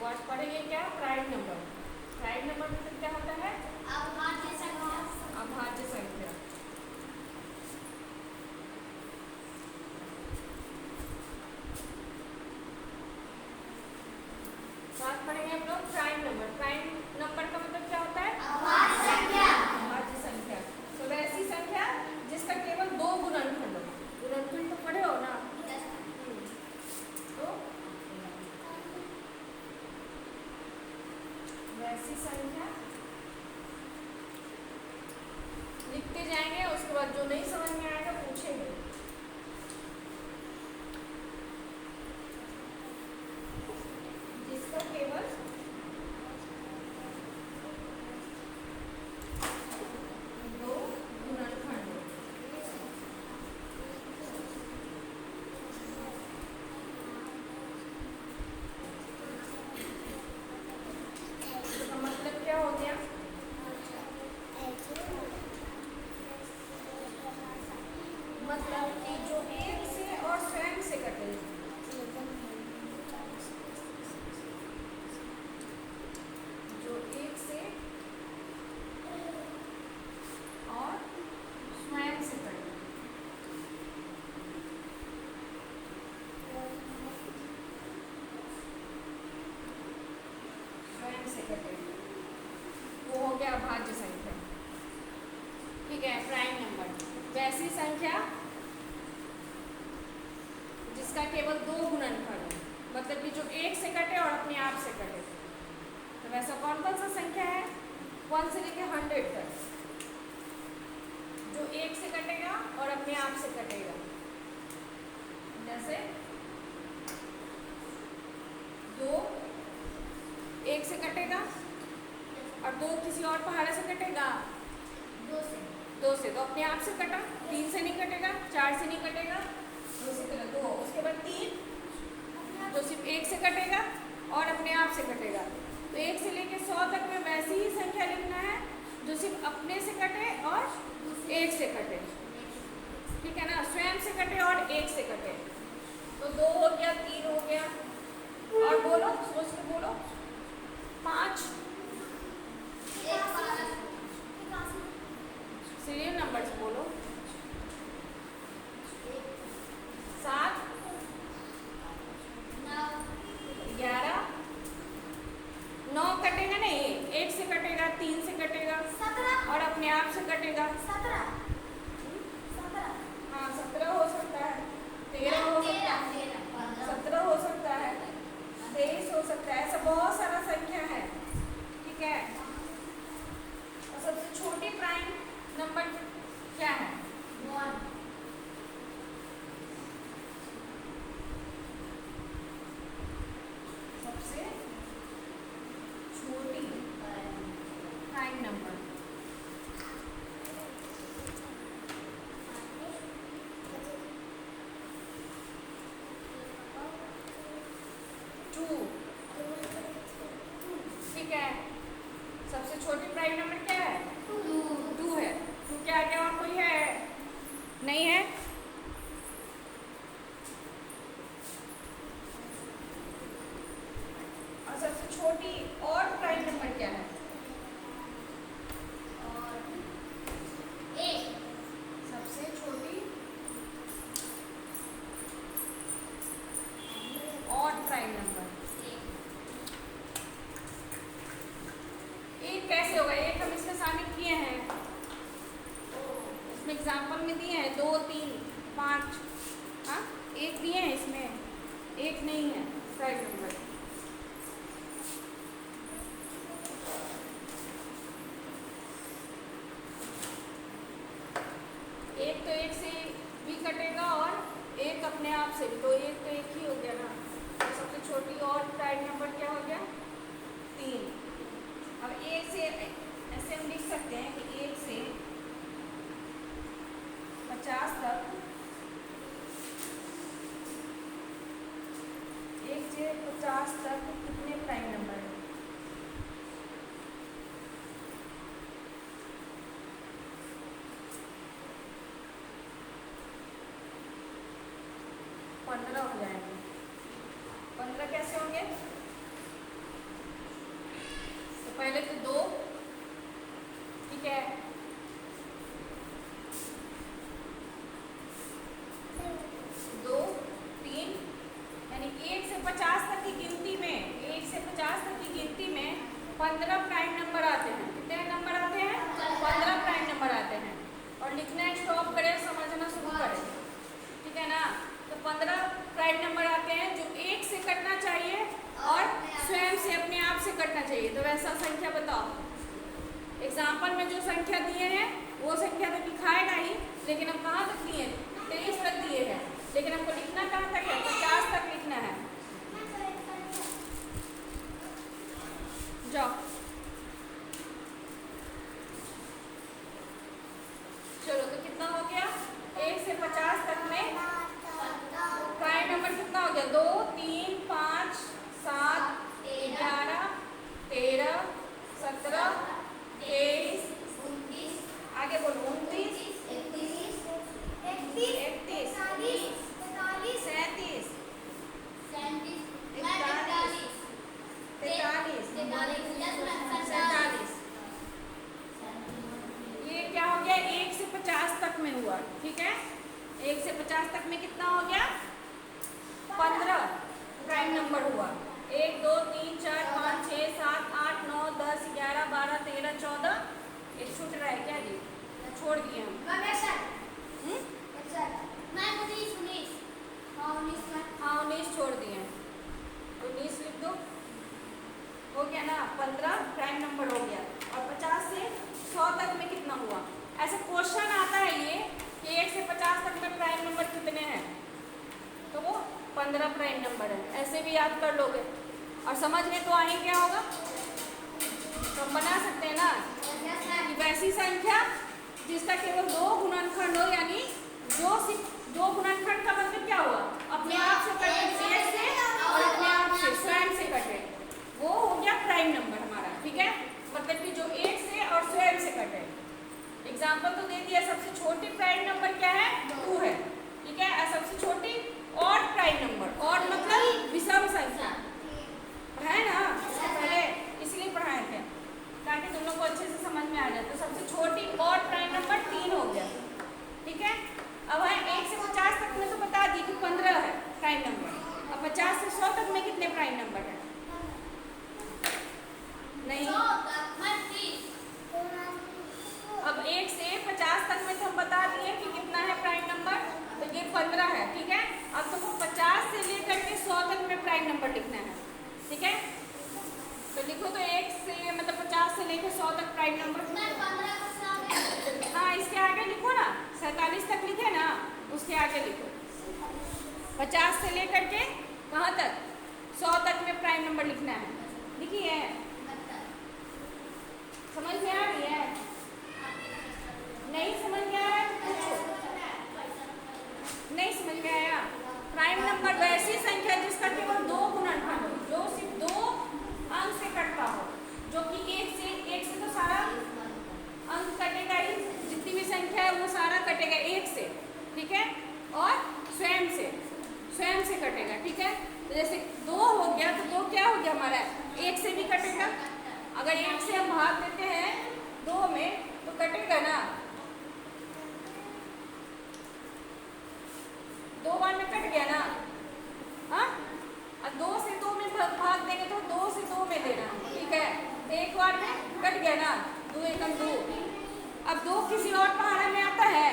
आज पढ़ेंगे क्या? Prime number. प्राइम नंबर मतलब क्या होता है? अभाज्य संख्या। अभाज्य संख्या। तो आज पढ़ेंगे हम लोग प्राइम नंबर। प्राइम नंबर का मतलब क्या होता है? अभाज्य संख्या। अभाज्य संख्या। तो वैसी संख्या जिसका केवल दो गुणनखंड हो। गुणनखंड तो पढ़े हो ना? तो वैसी संख्या लिखते जाएंगे, उसके बाद जो नहीं समझ में आएगा पूछेंगे। जिसका केवल दो गुणनखंड हो। तो मतलब क्या हो गया? मतलब कि जो एक से और स्वयं से कटे, जो एक से और स्वयं से कटे, स्वयं से कटे, वो हो गया अभाज्य संख्या। ठीक है। प्राइम नंबर वैसी संख्या जिसका केवल दो गुणनखंड हो, मतलब कि जो एक से कटे और अपने आप से कटे। तो वैसा कौन कौन सा संख्या है? 1 से लेके 100 तक, जो एक से कटेगा और अपने आप से कटेगा। जैसे दो एक से कटेगा और दो किसी और पहाड़े से कटेगा, दो से तो अपने आप से कटा, 3 से नहीं कटेगा, 4 से नहीं कटेगा, दो से कटा, दो। उसके बाद 3 जो सिर्फ एक से कटेगा और अपने आप से कटेगा। तो 1 से लेके 100 तक में वैसी ही संख्या लिखना है जो सिर्फ अपने से कटे और एक से कटे। ठीक है ना? स्वयं से कटे और एक से कटे। तो 2 हो गया, 3 हो गया, और बोलो, सोच के बोलो। 5 सीरियल नंबर से बोलो। 7 11 9 कटेगा नहीं, एक से कटेगा, 3 से कटेगा और अपने आप से कटेगा। हाँ 17 हो सकता है, 13 हो सकता है, 17 हो सकता है, 23 हो सकता है। ऐसा बहुत सारा संख्या है। ठीक है। और सबसे छोटी प्राइम नंबर क्या है? 1। सबसे छोटी प्राइम नंबर 2। ठीक है। सबसे छोटी प्राइम नंबर क्या है? 2 है। 2 के आगे और कोई है? नहीं है। और सबसे छोटी और प्राइम नंबर क्या है? सबसे छोटी और प्राइम नंबर एक कैसे होगा? एक हम इसमें शामिल किए हैं, इसमें एग्जाम्पल में दिए हैं 2 3 5। हाँ एक दिए हैं, इसमें एक नहीं है प्राइम नंबर। एक तो एक से भी कटेगा और एक अपने आप से भी, तो एक ही हो गया ना। तो सबसे छोटी और प्राइम नंबर क्या हो गया? 3। अब एक से ऐसे हम लिख सकते हैं कि 1 से 50 तक, 1 से 50 तक कितने प्राइम नंबर हैं? 15 हो जाएंगे। 15 कैसे होंगे? पहले तो 2, ठीक है, 2, 3, यानी 1 से 50 तक की गिनती में 1 से 50 तक की गिनती में 15 प्राइम नंबर आते हैं। कितने नंबर आते हैं? 15 प्राइम नंबर आते हैं। और लिखना स्टॉप करें, समझना शुरू करें, ठीक है ना। तो 15 प्राइम नंबर आते हैं जो 1 से कटना चाहिए और स्वयं से अपने आप से कटना चाहिए। तो वैसा संख्या बताओ। एग्जाम्पल में जो संख्या दिए हैं वो संख्या तो दिखाएगा ही, लेकिन हम कहाँ तक दिए? 23 तक दिए हैं, लेकिन हमको लिखना कहाँ तक है? 50 तक लिखना है। जाओ, चलो, तो कितना हो गया? 1 से 50 तक में प्राइम नंबर कितना हो गया? 2, 3, 5, 7, 11, 13, 17, 23, आगे बोलो, 29, 31, 37, 47, ये क्या हो गया? 1 से 50 तक में हुआ, ठीक है। 1 से 50 तक में कितना हो गया? 15 प्राइम नंबर हुआ। 1, 2, 3, 4, 5, 6, 7, 8, 9, 10, 11, 12, 13, 14। ये छूट रहा है क्या जी? छोड़ दिए हम। हाँ, 19 छोड़ दिए। 19 लिख दो, हो गया ना। 15 प्राइम नंबर हो गया। और 50 से 100 तक में कितना हुआ? ऐसा क्वेश्चन आता है ये कि 1 से 50 तक में प्राइम नंबर कितने हैं, तो वो 15 प्राइम नंबर है। ऐसे भी याद कर लोगे और समझ में तो आए क्या होगा, तो हम बना सकते हैं ना कि वैसी संख्या जिसका केवल 2 गुणनखंड हो, यानी जो सिर्फ 2 गुणनखंड का मतलब क्या हुआ? अपने आप से कटे, 1 से और अपने आप से स्वयं से कटे, वो हो गया प्राइम नंबर हमारा, ठीक है। मतलब कि जो 1 से और स्वयं से कटे। एग्जाम्पल तो दे दिया। सबसे छोटी प्राइम नंबर क्या है? 2 है, ठीक है। और सबसे छोटी ऑड प्राइम नंबर, ऑड मतलब विषम संख्या, है ना, पहले इसलिए पढ़ाए थे ताकि तुम लोग को अच्छे से समझ में आ जाए। तो सबसे छोटी ऑड प्राइम नंबर 3 हो गया, ठीक है। अब है 1 से 50 तक में तो बता दी कि 15 है प्राइम नंबर। अब 50 से 100 तक में कितने प्राइम नंबर है? नहीं, अब 1 से 50 तक में तो हम बता दिए कि कितना है प्राइम नंबर, तो ये 15 है, ठीक है। अब तुमको 50 से लेकर के 100 तक में प्राइम नंबर लिखना है, ठीक है। तो लिखो, तो 1 से मतलब 50 से लेकर 100 तक प्राइम नंबर। हाँ, इसके आगे लिखो ना, 47 तक लिखे ना, उसके आगे लिखो 50 से लेकर के कहाँ तक? 100 तक में प्राइम नंबर लिखना है। लिखिए, समझ में आ रही है? नहीं समझ में आ रहा है? पूछो। नहीं समझ में आया? प्राइम नंबर वैसी संख्या जिसका केवल 2 गुणनखंड हो, जो सिर्फ 2 अंक से कटता हो, जो कि 1 से तो सारा अंक कटेगा ही, जितनी भी संख्या है वो सारा कटेगा 1 से, ठीक है। और स्वयं से कटेगा, ठीक है। तो जैसे 2 हो गया, तो 2 क्या हो गया हमारा? 1 से भी कटेगा। अगर 1 से हम भाग देते हैं 2 में तो कटेगा ना, 2 बार में कट गया ना। हाँ, अब 2 से 2 में भाग देंगे तो 2 से 2 में देना, ठीक है। 1 बार में कट गया ना, 2 एकम 2। अब 2 किसी और पहाड़ा में आता है?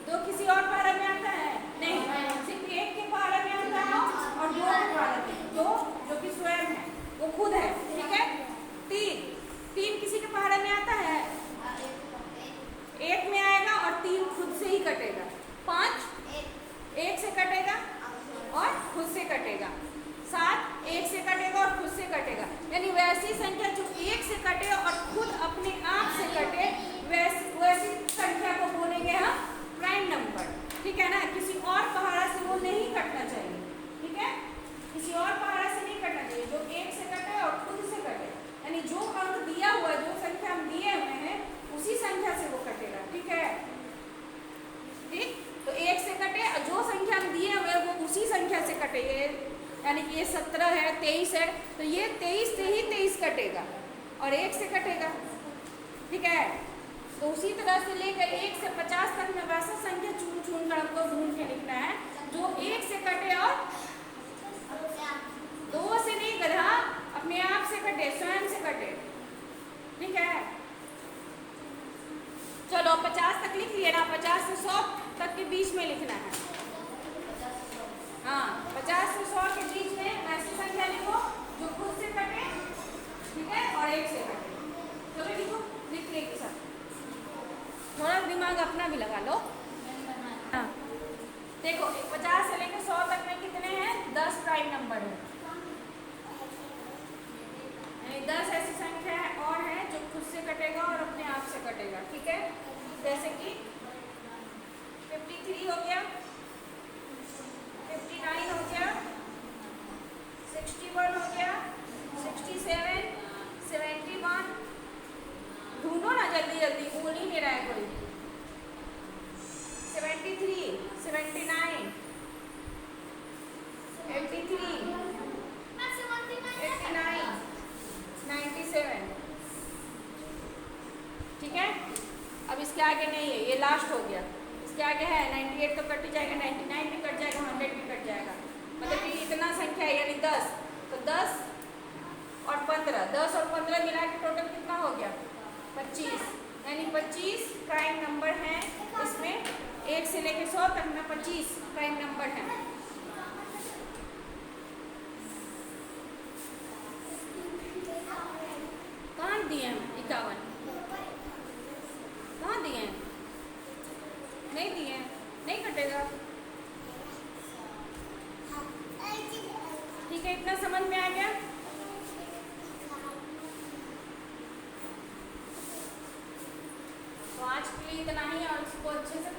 2 किसी और पहाड़ा में आता है? नहीं, सिर्फ 1 के पहाड़ा में आता है और 2 के पहाड़ा में, जो कि स्वयं है, वो खुद है, ठीक है। 3 किसी के पहाड़ा में आता है? 1 में आएगा और 3 खुद से ही कटेगा। 5 1 से कटेगा और खुद से कटेगा। 7 1 से कटेगा और खुद से कटेगा। यानी वैसी संख्या जो 1 से कटे और खुद अपने आप से कटे, वैसी संख्या को बोलेंगे हम प्राइम नंबर, ठीक है ना। किसी और पहाड़ा से वो नहीं कटना चाहिए, ठीक है। किसी और पहाड़ा से नहीं कटना चाहिए, जो 1 से कटे और खुद से कटे, यानी जो अंक दिया हुआ है, जो संख्या हम दिए हुए हैं, उसी संख्या से वो कटेगा, ठीक है। ठीक, तो 1 से कटे और जो संख्या हम दिए हुए वो उसी संख्या से कटेगा। यानी कि ये 17 है, 23 है, तो ये 23 से ही 23 कटेगा। और 1 से कटेगा, ठीक है। तो उसी तरह से लेकर 1 से 50 तक में वैसा संख्या चुन चुन कर हमको ढूंढ के लिखना है जो 1 से कटे और 2 से नहीं गधा, अपने आप से कटे, स्वयं से कटे, ठीक है। चलो 50 तक लिख लिए ना, 50 से 100 तक के बीच में लिखना है। हाँ, 50 से 100 के बीच में ऐसी संख्या लिखो जो खुद से कटे, ठीक है, और 1 से कटे। चलो लिखो, लिखने के साथ थोड़ा दिमाग अपना भी लगा लो। हाँ, देखो 50 से लेकर 100 तक में कितने हैं? 10 प्राइम नंबर है, यानी 10 ऐसी संख्या और है जो खुद से कटेगा और अपने आप से कटेगा, ठीक है। जैसे कि 53 हो गया, 59 हो गया, 61 हो गया, 67, 71, ढूंढो ना जल्दी जल्दी, बोल ही नहीं रहा है कोई। 73, 79, 83, 89, 97, ठीक है। अब इसके आगे नहीं है, ये लास्ट हो गया। इसके आगे है 98 तो कट ही जाएगा, 99 भी कट जाएगा, 100 भी कट जाएगा, मतलब कि इतना संख्या है, यानी 10। तो 10 और 15, 10 और 15 मिला के टोटल कितना हो गया? 25, यानी 25 प्राइम नंबर हैं इसमें। 1 से लेकर 100 तक में 25 प्राइम नंबर हैं। कहाँ दिए हैं? 51 कहाँ दिए हैं? नहीं दिए हैं, नहीं कटेगा, ठीक है। इतना समझ में आ गया? तो आज के लिए इतना ही, और इसको अच्छे से